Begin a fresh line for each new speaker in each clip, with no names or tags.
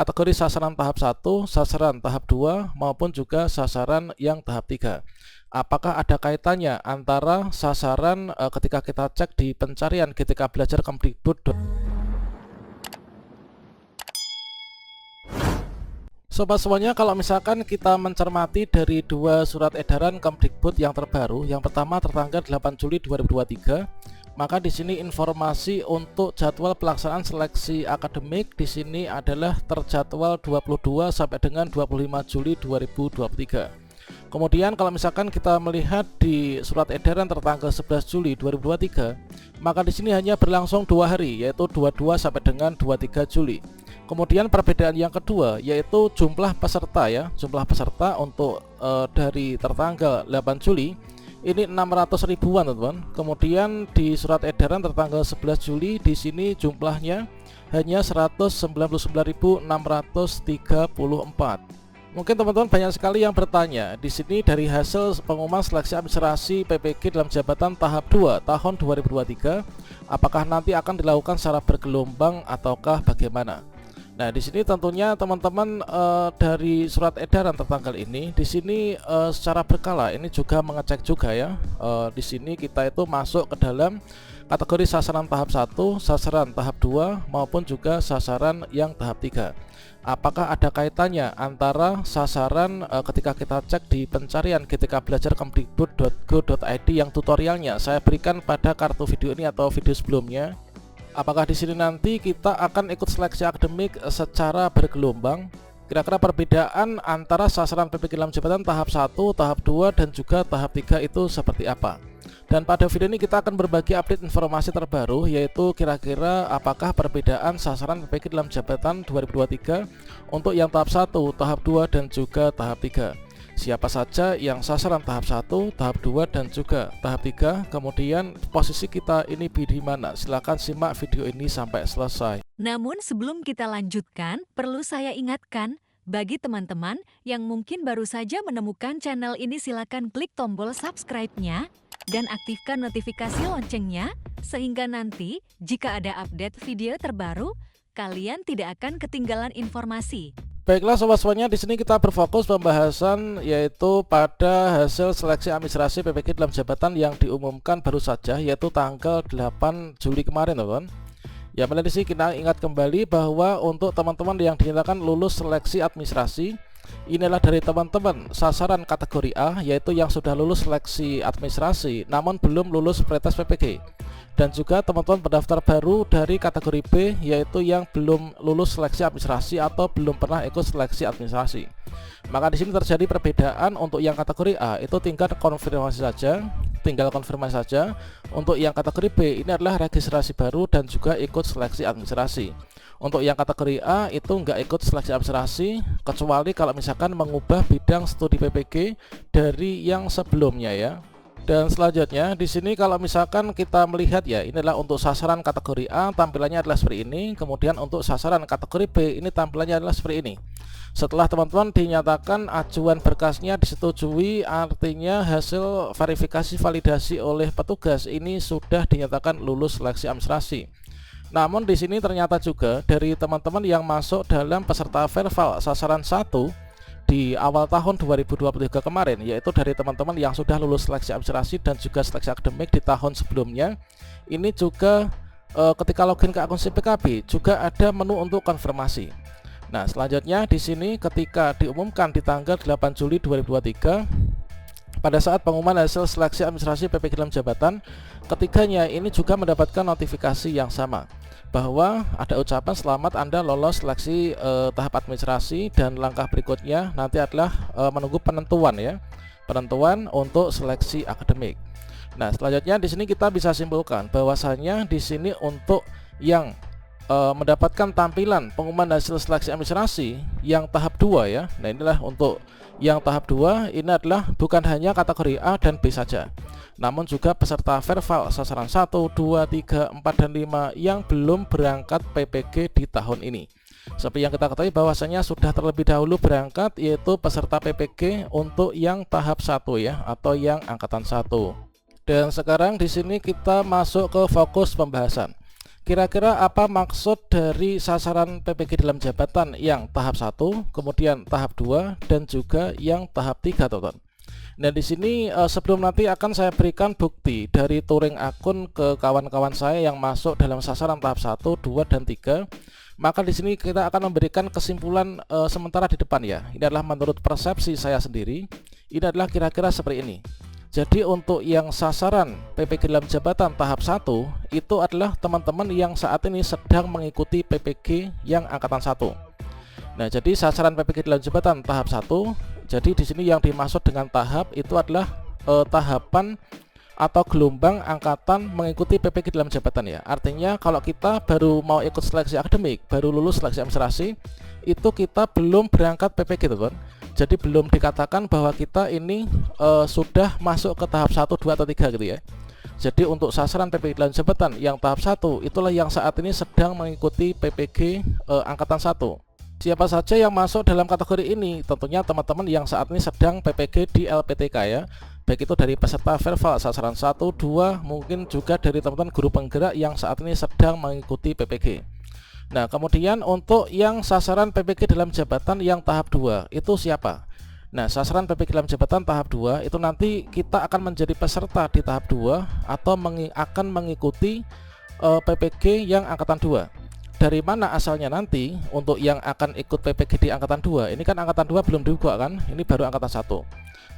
kategori sasaran tahap 1, sasaran tahap 2, maupun juga sasaran yang tahap 3. Apakah ada kaitannya antara sasaran ketika kita cek di pencarian ketika belajar Kemdikbud. Sobat semuanya, kalau misalkan kita mencermati dari dua surat edaran Kemdikbud yang terbaru, yang pertama tertanggal 8 Juli 2023, maka di sini informasi untuk jadwal pelaksanaan seleksi akademik di sini adalah terjadwal 22 sampai dengan 25 Juli 2023. Kemudian kalau misalkan kita melihat di surat edaran tertanggal 11 Juli 2023, maka di sini hanya berlangsung 2 hari, yaitu 22 sampai dengan 23 Juli. Kemudian perbedaan yang kedua yaitu jumlah peserta ya, jumlah peserta untuk dari tertanggal 8 Juli ini 600 ribuan teman-teman. Kemudian di surat edaran tertanggal 11 Juli di sini jumlahnya hanya 199.634. Mungkin teman-teman banyak sekali yang bertanya. Di sini dari hasil pengumuman seleksi administrasi PPG dalam jabatan tahap 2 tahun 2023, apakah nanti akan dilakukan secara bergelombang ataukah bagaimana? Nah, di sini tentunya teman-teman dari surat edaran tertanggal ini di sini secara berkala ini juga mengecek juga ya. Di sini kita itu masuk ke dalam kategori sasaran tahap 1, sasaran tahap 2, maupun juga sasaran yang tahap 3. Apakah ada kaitannya antara sasaran ketika kita cek di pencarian ketika belajar kemdikbud.go.id yang tutorialnya saya berikan pada kartu video ini atau video sebelumnya? Apakah di sini nanti kita akan ikut seleksi akademik secara bergelombang? Kira-kira perbedaan antara sasaran PPG dalam jabatan tahap 1, tahap 2, dan juga tahap 3 itu seperti apa? Dan pada video ini kita akan berbagi update informasi terbaru, yaitu kira-kira apakah perbedaan sasaran PPG dalam jabatan 2023 untuk yang tahap 1, tahap 2, dan juga tahap 3. Siapa saja yang sasaran tahap 1, tahap 2, dan juga tahap 3. Kemudian posisi kita ini di mana? Silahkan simak video ini sampai selesai.
Namun sebelum kita lanjutkan, perlu saya ingatkan, bagi teman-teman yang mungkin baru saja menemukan channel ini, silakan klik tombol subscribe-nya dan aktifkan notifikasi loncengnya, sehingga nanti jika ada update video terbaru, kalian tidak akan ketinggalan informasi.
Baiklah sobat semuanya, di sini kita berfokus pembahasan yaitu pada hasil seleksi administrasi PPG dalam jabatan yang diumumkan baru saja, yaitu tanggal 8 Juli kemarin teman-teman. Ya, pada di sini kita ingat kembali bahwa untuk teman-teman yang dinyatakan lulus seleksi administrasi, inilah dari teman-teman sasaran kategori A, yaitu yang sudah lulus seleksi administrasi namun belum lulus pretest PPG. Dan juga teman-teman pendaftar baru dari kategori B, yaitu yang belum lulus seleksi administrasi atau belum pernah ikut seleksi administrasi. Maka di sini terjadi perbedaan. Untuk yang kategori A itu tinggal konfirmasi saja, Untuk yang kategori B ini adalah registrasi baru dan juga ikut seleksi administrasi. Untuk yang kategori A itu nggak ikut seleksi administrasi, kecuali kalau misalkan mengubah bidang studi PPG dari yang sebelumnya ya. Dan selanjutnya di sini kalau misalkan kita melihat ya, inilah untuk sasaran kategori A tampilannya adalah seperti ini. Kemudian untuk sasaran kategori B ini tampilannya adalah seperti ini. Setelah teman-teman dinyatakan ajuan berkasnya disetujui, artinya hasil verifikasi validasi oleh petugas ini sudah dinyatakan lulus seleksi administrasi. Namun di sini ternyata juga dari teman-teman yang masuk dalam peserta verval sasaran 1 di awal tahun 2023 kemarin, yaitu dari teman-teman yang sudah lulus seleksi administrasi dan juga seleksi akademik di tahun sebelumnya, ini juga ketika login ke akun CPKB juga ada menu untuk konfirmasi. Nah, selanjutnya di sini ketika diumumkan di tanggal 8 Juli 2023 pada saat pengumuman hasil seleksi administrasi PPG dalam jabatan, ketiganya ini juga mendapatkan notifikasi yang sama bahwa ada ucapan selamat Anda lolos seleksi tahap administrasi, dan langkah berikutnya nanti adalah menunggu penentuan ya, penentuan untuk seleksi akademik. Nah, selanjutnya di sini kita bisa simpulkan bahwasanya di sini untuk yang mendapatkan tampilan pengumuman hasil seleksi administrasi yang tahap 2 ya. Nah, inilah untuk yang tahap 2 ini adalah bukan hanya kategori A dan B saja, namun juga peserta verval sasaran 1, 2, 3, 4, dan 5 yang belum berangkat PPG di tahun ini. Seperti yang kita ketahui bahwasanya sudah terlebih dahulu berangkat, yaitu peserta PPG untuk yang tahap 1 ya, atau yang angkatan 1. Dan sekarang di sini kita masuk ke fokus pembahasan. kira-kira apa maksud dari sasaran PPG dalam jabatan yang tahap 1, kemudian tahap 2 dan juga yang tahap 3, teman-teman. Nah, di sini sebelum nanti akan saya berikan bukti dari touring akun ke kawan-kawan saya yang masuk dalam sasaran tahap 1, 2 dan 3. Maka di sini kita akan memberikan kesimpulan sementara di depan ya. Ini adalah menurut persepsi saya sendiri. Ini adalah kira-kira seperti ini. Jadi untuk yang sasaran PPG dalam jabatan tahap 1 itu adalah teman-teman yang saat ini sedang mengikuti PPG yang angkatan 1. Nah, jadi sasaran PPG dalam jabatan tahap 1. Jadi di sini yang dimaksud dengan tahap itu adalah tahapan atau gelombang angkatan mengikuti PPG dalam jabatan ya. Artinya kalau kita baru mau ikut seleksi akademik, baru lulus seleksi administrasi, itu kita belum berangkat PPG, teman-teman. Jadi belum dikatakan bahwa kita ini sudah masuk ke tahap 1, 2 atau 3 gitu ya. Jadi untuk sasaran PPG dalam jabatan yang tahap 1 itulah yang saat ini sedang mengikuti PPG angkatan 1. Siapa saja yang masuk dalam kategori ini? Tentunya teman-teman yang saat ini sedang PPG di LPTK ya. Baik itu dari peserta verbal sasaran 1, 2, mungkin juga dari teman-teman guru penggerak yang saat ini sedang mengikuti PPG. Nah, kemudian untuk yang sasaran PPG dalam jabatan yang tahap 2 itu siapa? Nah, sasaran PPG dalam jabatan tahap 2 itu nanti kita akan menjadi peserta di tahap 2 atau akan mengikuti PPG yang angkatan 2. Dari mana asalnya nanti untuk yang akan ikut PPG di angkatan 2? Ini kan angkatan 2 belum dibuka kan? Ini baru angkatan 1.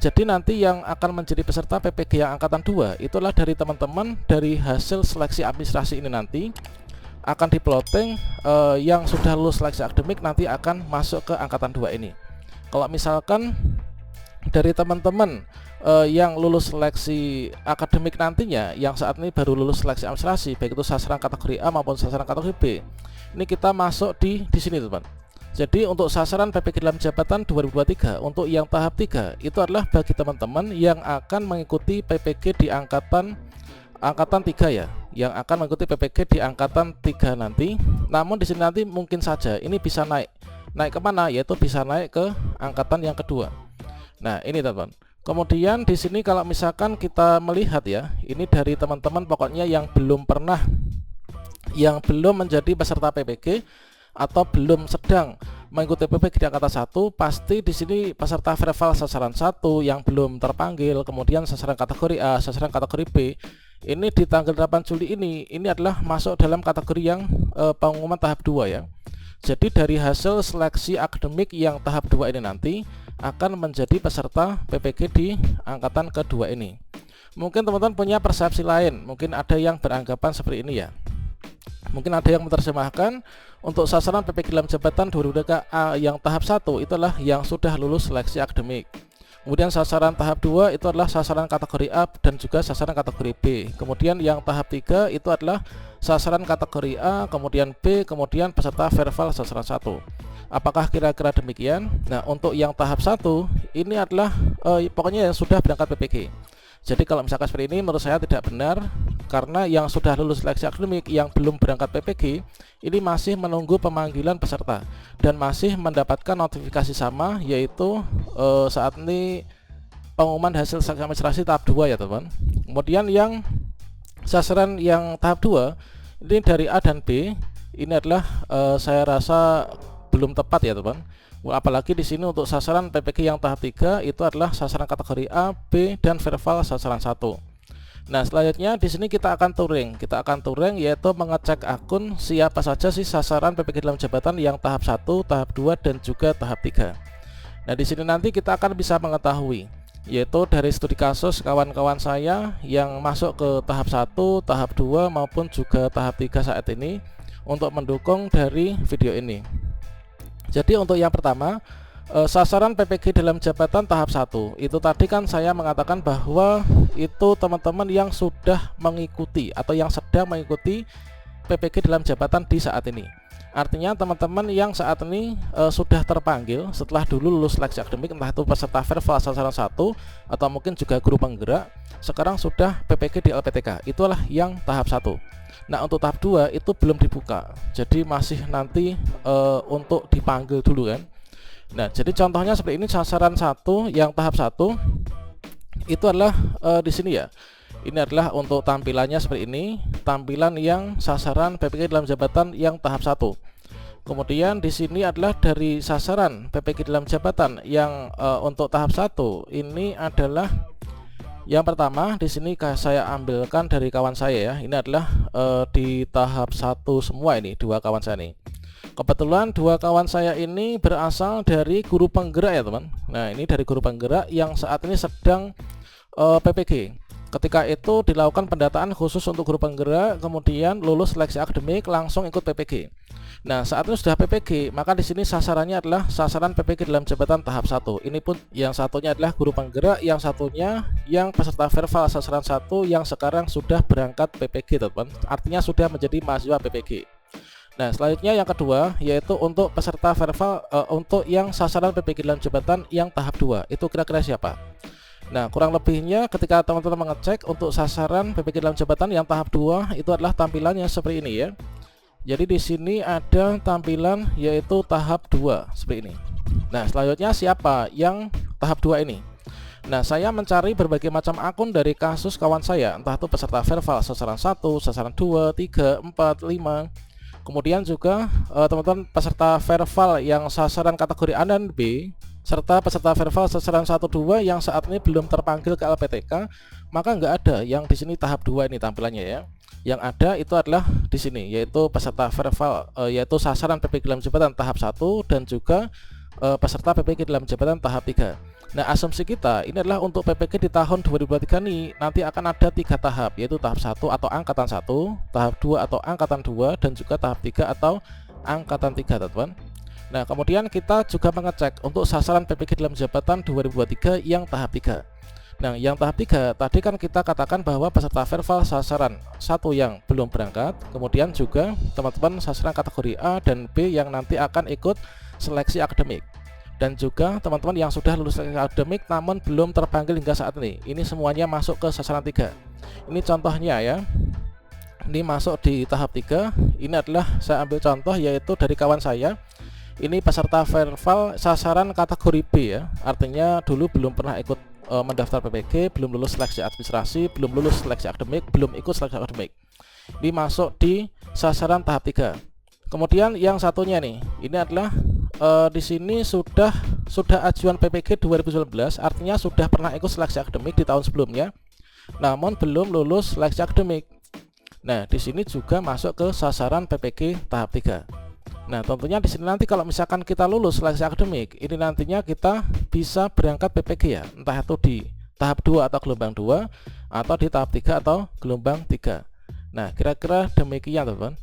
Jadi nanti yang akan menjadi peserta PPG yang angkatan 2 itulah dari teman-teman dari hasil seleksi administrasi ini nanti akan diplotting yang sudah lulus seleksi akademik nanti akan masuk ke angkatan 2 ini. Kalau misalkan dari teman-teman yang lulus seleksi akademik nantinya yang saat ini baru lulus seleksi administrasi, baik itu sasaran kategori A maupun sasaran kategori B, ini kita masuk di sini, teman. Jadi untuk sasaran PPG dalam jabatan 2023 untuk yang tahap 3 itu adalah bagi teman-teman yang akan mengikuti PPG di angkatan 3 ya, yang akan mengikuti PPG di angkatan 3 nanti. Namun di sini nanti mungkin saja ini bisa naik kemana, yaitu bisa naik ke angkatan yang kedua. Nah, ini teman-teman. Kemudian di sini kalau misalkan kita melihat ya, ini dari teman-teman pokoknya yang belum menjadi peserta PPG atau belum sedang mengikuti PPG di angkatan 1, pasti di sini peserta verbal sasaran 1 yang belum terpanggil, kemudian sasaran kategori A, sasaran kategori B, ini di tanggal 8 Juli ini adalah masuk dalam kategori yang pengumuman tahap 2 ya. Jadi dari hasil seleksi akademik yang tahap 2 ini nanti akan menjadi peserta PPG di angkatan kedua ini. Mungkin teman-teman punya persepsi lain, mungkin ada yang beranggapan seperti ini ya. Mungkin ada yang menerjemahkan untuk sasaran PPG dalam jabatan 2023 yang tahap 1 itulah yang sudah lulus seleksi akademik. Kemudian sasaran tahap 2 itu adalah sasaran kategori A dan juga sasaran kategori B. Kemudian yang tahap 3 itu adalah sasaran kategori A, kemudian B, kemudian peserta verbal sasaran 1. Apakah kira-kira demikian? Nah, untuk yang tahap 1 ini adalah pokoknya yang sudah berangkat PPG. Jadi kalau misalkan seperti ini menurut saya tidak benar, karena yang sudah lulus seleksi akademik yang belum berangkat PPG ini masih menunggu pemanggilan peserta dan masih mendapatkan notifikasi sama, yaitu saat ini pengumuman hasil seleksi administrasi tahap 2 ya teman. Kemudian yang sasaran yang tahap 2 ini dari A dan B ini adalah saya rasa belum tepat ya teman. Apalagi di sini untuk sasaran PPG yang tahap 3 itu adalah sasaran kategori A, B dan verbal sasaran 1. Nah, selanjutnya di sini kita akan touring yaitu mengecek akun siapa saja sih sasaran PPG dalam jabatan yang tahap 1, tahap 2 dan juga tahap 3. Nah, di sini nanti kita akan bisa mengetahui yaitu dari studi kasus kawan-kawan saya yang masuk ke tahap 1, tahap 2 maupun juga tahap 3 saat ini untuk mendukung dari video ini. Jadi untuk yang pertama, sasaran PPG dalam jabatan tahap 1 itu tadi kan saya mengatakan bahwa itu teman-teman yang sudah mengikuti atau yang sedang mengikuti PPG dalam jabatan di saat ini. Artinya teman-teman yang saat ini sudah terpanggil setelah dulu lulus seleksi akademik, entah itu peserta verbal sasaran 1 atau mungkin juga guru penggerak, sekarang sudah PPG di LPTK, itulah yang tahap 1. Nah, untuk tahap 2 itu belum dibuka, jadi masih nanti untuk dipanggil dulu kan. Nah, jadi contohnya seperti ini, sasaran 1 yang tahap 1 itu adalah di sini ya. Ini adalah untuk tampilannya seperti ini, tampilan yang sasaran PPK dalam jabatan yang tahap 1. Kemudian di sini adalah dari sasaran PPK dalam jabatan yang untuk tahap 1 ini adalah yang pertama. Di sini saya ambilkan dari kawan saya ya. Ini adalah di tahap 1 semua, ini dua kawan saya nih. Kebetulan dua kawan saya ini berasal dari guru penggerak ya teman. Nah, ini dari guru penggerak yang saat ini sedang PPG. Ketika itu dilakukan pendataan khusus untuk guru penggerak, kemudian lulus seleksi akademik langsung ikut PPG. Nah, saat ini sudah PPG, maka di sini sasarannya adalah sasaran PPG dalam jabatan tahap 1. Ini pun yang satunya adalah guru penggerak, yang satunya yang peserta verbal sasaran 1 yang sekarang sudah berangkat PPG, teman. Artinya sudah menjadi mahasiswa PPG. Nah, selanjutnya yang kedua yaitu untuk peserta verbal untuk yang sasaran PPG dalam jabatan yang tahap 2. Itu kira-kira siapa? Nah, kurang lebihnya ketika teman-teman mengecek untuk sasaran PPG dalam jabatan yang tahap 2 itu adalah tampilannya seperti ini ya. Jadi di sini ada tampilan yaitu tahap 2 seperti ini. Nah, selanjutnya siapa yang tahap 2 ini? Nah, saya mencari berbagai macam akun dari kasus kawan saya, entah itu peserta verbal sasaran 1, sasaran 2, 3, 4, 5. Kemudian juga teman-teman peserta verbal yang sasaran kategori A dan B, serta peserta verbal sasaran 1-2 yang saat ini belum terpanggil ke LPTK, maka nggak ada yang di sini tahap 2 ini tampilannya ya. Yang ada itu adalah di sini yaitu peserta verbal yaitu sasaran PPG dalam jabatan tahap 1 dan juga peserta PPG dalam jabatan tahap 3. Nah, asumsi kita ini adalah untuk PPG di tahun 2023 nih nanti akan ada 3 tahap, yaitu tahap 1 atau angkatan 1, tahap 2 atau angkatan 2, dan juga tahap 3 atau angkatan 3, teman-teman. Nah, kemudian kita juga mengecek untuk sasaran PPG dalam jabatan 2023 yang tahap 3. Nah, yang tahap 3 tadi kan kita katakan bahwa peserta verbal sasaran 1 yang belum berangkat, kemudian juga teman-teman sasaran kategori A dan B yang nanti akan ikut seleksi akademik, dan juga teman-teman yang sudah lulus seleksi akademik namun belum terpanggil hingga saat ini. Ini semuanya masuk ke sasaran 3. Ini contohnya ya. Ini masuk di tahap 3. Ini adalah saya ambil contoh yaitu dari kawan saya. Ini peserta verbal sasaran kategori B ya. Artinya dulu belum pernah ikut mendaftar PPG, belum lulus seleksi administrasi, belum lulus seleksi akademik, belum ikut seleksi akademik. Ini masuk di sasaran tahap 3. Kemudian yang satunya nih, ini adalah di sini sudah ajuan PPG 2019, artinya sudah pernah ikut seleksi akademik di tahun sebelumnya, namun belum lulus seleksi akademik. Nah, di sini juga masuk ke sasaran PPG tahap 3. Nah, tentunya di sini nanti kalau misalkan kita lulus seleksi akademik, ini nantinya kita bisa berangkat PPG ya, entah itu di tahap 2 atau gelombang 2, atau di tahap 3 atau gelombang 3. Nah, kira-kira demikian teman-teman.